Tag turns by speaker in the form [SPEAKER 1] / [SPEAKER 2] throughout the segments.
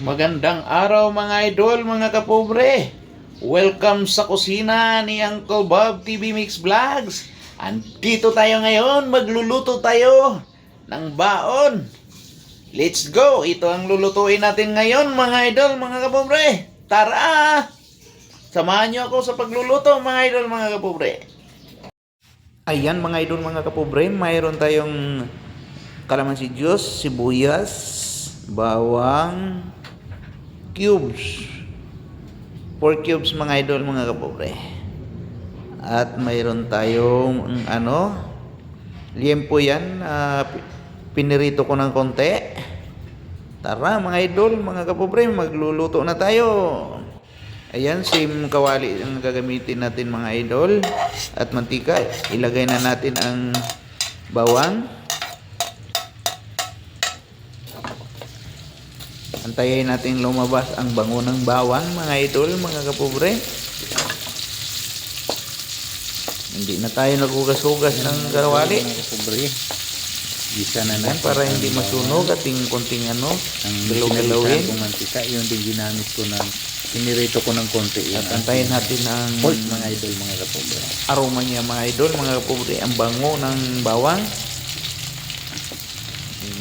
[SPEAKER 1] Magandang araw mga idol, mga kapobre. Welcome sa kusina ni Uncle Bob TV Mix Vlogs. Andito tayo ngayon, magluluto tayo ng baon. Let's go! Ito ang lulutuin natin ngayon mga idol, mga kapobre. Tara! Samahan niyo ako sa pagluluto mga idol, mga kapobre. Ayan mga idol, mga kapobre, mayroon tayong kalamansi juice, sibuyas, bawang, cubes, 4 cubes mga idol, mga kapobre. At mayroon tayong liempo yan, pinirito ko ng konti. Tara mga idol, mga kapobre, magluluto na tayo. Ayan, same kawali ang gagamitin natin mga idol. At mantika, ilagay na natin ang bawang. Antayin natin lumabas ang bango ng bawang mga idol, mga kapobre. Hindi na tayo nagugas-hugas ng kawali
[SPEAKER 2] mga kapobre. Gisa na natin
[SPEAKER 1] para hindi masunog at yung konting
[SPEAKER 2] ang
[SPEAKER 1] galaw-galawin.
[SPEAKER 2] kong mantika, yun din ginamit ko ng pinirito ko ng konti.
[SPEAKER 1] At antayin natin ang
[SPEAKER 2] pork mga idol, mga kapobre.
[SPEAKER 1] aroma niya mga idol, mga kapobre, ang bango ng bawang.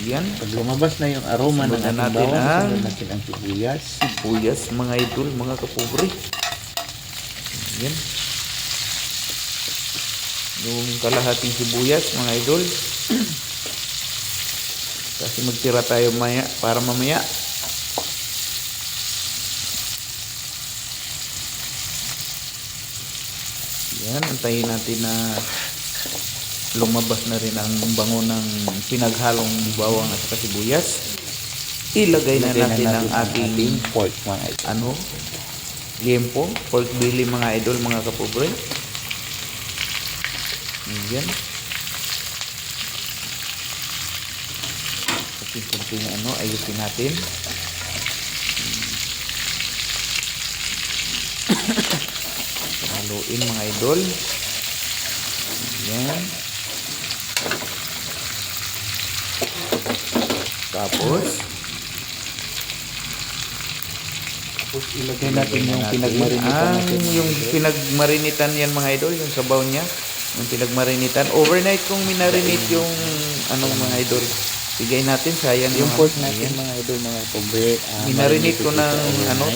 [SPEAKER 1] Yan.
[SPEAKER 2] Pag lumabas na yung aroma ng ating
[SPEAKER 1] natin
[SPEAKER 2] bawang,
[SPEAKER 1] ang
[SPEAKER 2] sunod natin ang sibuyas.
[SPEAKER 1] Sibuyas mga idol, mga kapobre. Yan. Yung kalahating sibuyas mga idol. Kasi magtira tayo para mamaya. Yan, antayin natin na lumabas na rin ang bango ng pinaghalong bawang at sibuyas. Ilagay na natin ang ating
[SPEAKER 2] pork mga idol.
[SPEAKER 1] liempo, pork belly mga idol, mga kapobre. Yan. Kunting ayusin natin. Haluin mga idol. Yan. Tapos
[SPEAKER 2] ilagay natin yung pinagmarinitan natin.
[SPEAKER 1] Yung pinagmarinitan yan mga idol, yung sabaw niya, yung pinagmarinitan. Overnight kung minarinate yung mga idol. Bigay natin, sayang
[SPEAKER 2] yung pork natin mga idol, mga kapobre.
[SPEAKER 1] Minarinate ko ng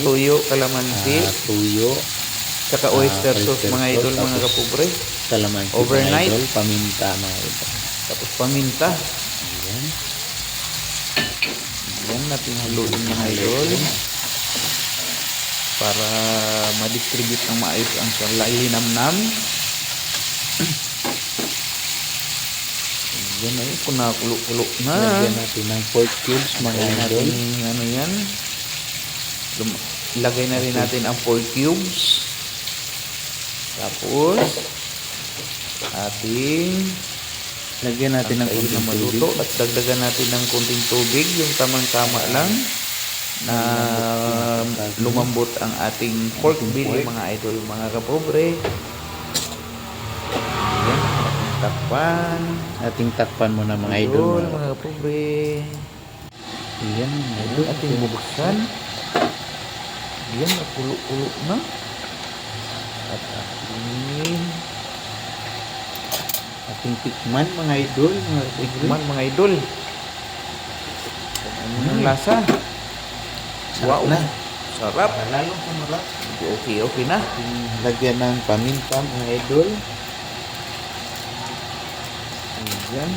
[SPEAKER 1] tuyo, kalamansi,
[SPEAKER 2] tuyo,
[SPEAKER 1] saka oyster sauce mga idol, mga kapobre.
[SPEAKER 2] Kalamansi
[SPEAKER 1] overnight,
[SPEAKER 2] mga idol, paminta mga idol.
[SPEAKER 1] Tapos paminta.
[SPEAKER 2] Ayan.
[SPEAKER 1] Yan natin haluin mga idol. Para ma-distribute ng maayos ang linamnam. Yan ay kung nakulo-kulo na.
[SPEAKER 2] Lagyan natin ng pork cubes mga idol.
[SPEAKER 1] Yan. Ilagay na rin natin ang 4 cubes. Tapos
[SPEAKER 2] Lagyan natin ng konting
[SPEAKER 1] maluto at dagdagan natin ng konting tubig, yung tamang-tama lang na lumambot ang ating pork belly mga idol, mga kapobre. Yan,
[SPEAKER 2] ating takpan muna mga idol,
[SPEAKER 1] mga kapobre.
[SPEAKER 2] Yan,
[SPEAKER 1] Idol, ating bubuksan. Yan, napulo-pulo na. At
[SPEAKER 2] ating tikman mga idol,
[SPEAKER 1] mga idol. Ano ang lasa?
[SPEAKER 2] Sarap na.
[SPEAKER 1] Sarap.
[SPEAKER 2] Lalong kumarap.
[SPEAKER 1] Okay na.
[SPEAKER 2] Lagyan ng paminta mga idol.
[SPEAKER 1] Ayan.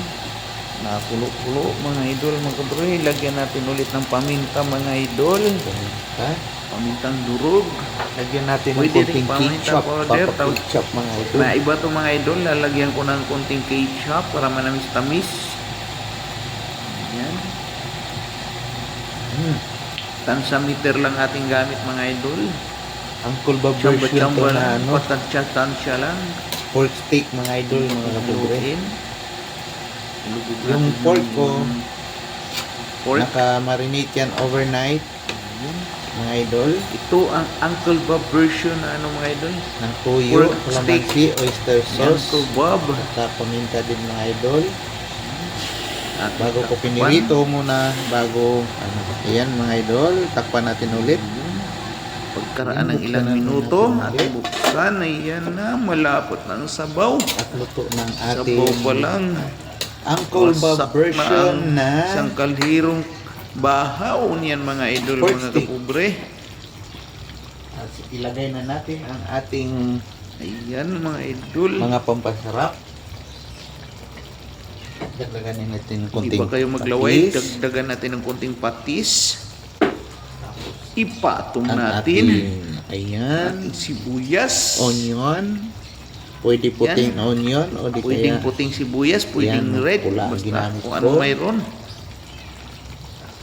[SPEAKER 1] Nakulo-kulo mga idol, mga kapobre. Lagyan natin ulit ng paminta mga idol. Pamintang durog.
[SPEAKER 2] Lagyan natin ng
[SPEAKER 1] Pwede
[SPEAKER 2] konting
[SPEAKER 1] rin paminta
[SPEAKER 2] ketchup.
[SPEAKER 1] powder.
[SPEAKER 2] Ketchup mga idol.
[SPEAKER 1] Na iba to mga idol, lalagyan ko ng konting ketchup para manamis-tamis. Ayan. Tansameter lang ating gamit mga idol.
[SPEAKER 2] Uncle Bob version to na
[SPEAKER 1] Patansya lang.
[SPEAKER 2] pork steak mga idol, mga kapobre.
[SPEAKER 1] Yung
[SPEAKER 2] Yung pork ko, naka-marinate yan overnight mga idol.
[SPEAKER 1] Ito ang Uncle Bob version na mga idol.
[SPEAKER 2] Ng tuyo,
[SPEAKER 1] Pork
[SPEAKER 2] kalamansi, oyster sauce,
[SPEAKER 1] Uncle Bob.
[SPEAKER 2] at paminta din mga idol.
[SPEAKER 1] At
[SPEAKER 2] Bago ko pinirito muna, ayan mga idol, takpan natin ulit.
[SPEAKER 1] Pagkaraan ng
[SPEAKER 2] Buksan
[SPEAKER 1] ilang
[SPEAKER 2] na
[SPEAKER 1] minuto,
[SPEAKER 2] natin
[SPEAKER 1] ating buksan. Ayan na, malapot ng sabaw.
[SPEAKER 2] At luto ng ating
[SPEAKER 1] Sabaw pa lang.
[SPEAKER 2] Uncle Bob
[SPEAKER 1] Wasak
[SPEAKER 2] version
[SPEAKER 1] ang
[SPEAKER 2] na
[SPEAKER 1] isang kaldhirong bahaw niyan mga idol,
[SPEAKER 2] Pork
[SPEAKER 1] mga
[SPEAKER 2] stick.
[SPEAKER 1] kapobre.
[SPEAKER 2] At ilagay na natin ang ating
[SPEAKER 1] Ayan mga idol.
[SPEAKER 2] mga pampasarap. Dagdagan natin ng
[SPEAKER 1] Hindi
[SPEAKER 2] konting
[SPEAKER 1] ba kayo maglaway?
[SPEAKER 2] patis.
[SPEAKER 1] Dagdagan natin ng konting patis. Ipatong
[SPEAKER 2] Ang
[SPEAKER 1] natin.
[SPEAKER 2] ayan,
[SPEAKER 1] Ating sibuyas.
[SPEAKER 2] onion. Pwede puting onion o di
[SPEAKER 1] Pwedeng
[SPEAKER 2] kaya
[SPEAKER 1] puting sibuyas, pwedeng
[SPEAKER 2] Yan,
[SPEAKER 1] red.
[SPEAKER 2] pula ang
[SPEAKER 1] Basta
[SPEAKER 2] ginamit
[SPEAKER 1] kung
[SPEAKER 2] ko.
[SPEAKER 1] ano mayroon.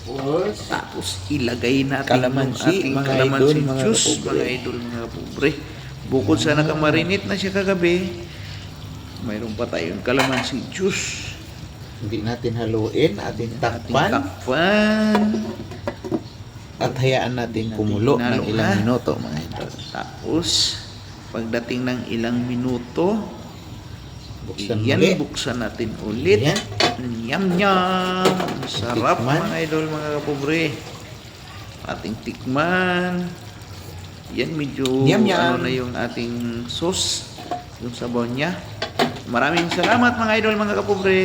[SPEAKER 2] Tapos,
[SPEAKER 1] Tapos ilagay natin
[SPEAKER 2] Kalamansi,
[SPEAKER 1] yung ating
[SPEAKER 2] mga
[SPEAKER 1] kalamansi
[SPEAKER 2] idol, mga
[SPEAKER 1] juice,
[SPEAKER 2] kapobre.
[SPEAKER 1] mga idol, mga pobre. Bukod sa nakamarinate na siya kagabi, mayroon pa tayong kalamansi juice.
[SPEAKER 2] hindi natin haluin, ating
[SPEAKER 1] Ating
[SPEAKER 2] takpan
[SPEAKER 1] takpan.
[SPEAKER 2] at hayaan natin kumulo
[SPEAKER 1] Natin
[SPEAKER 2] ng
[SPEAKER 1] hinalo,
[SPEAKER 2] ilang
[SPEAKER 1] ha?
[SPEAKER 2] minuto mga idol.
[SPEAKER 1] Tapos, pagdating ng ilang minuto,
[SPEAKER 2] Buksan
[SPEAKER 1] yan,
[SPEAKER 2] ulit.
[SPEAKER 1] buksan natin ulit.
[SPEAKER 2] Ayan.
[SPEAKER 1] Yum, yum! Sarap
[SPEAKER 2] Tikman.
[SPEAKER 1] mga idol, mga kapobre. Ating tikman. Yan, medyo
[SPEAKER 2] Yum, yum.
[SPEAKER 1] ano na yung ating sauce, yung sabaw niya. Maraming salamat mga idol, mga kapobre.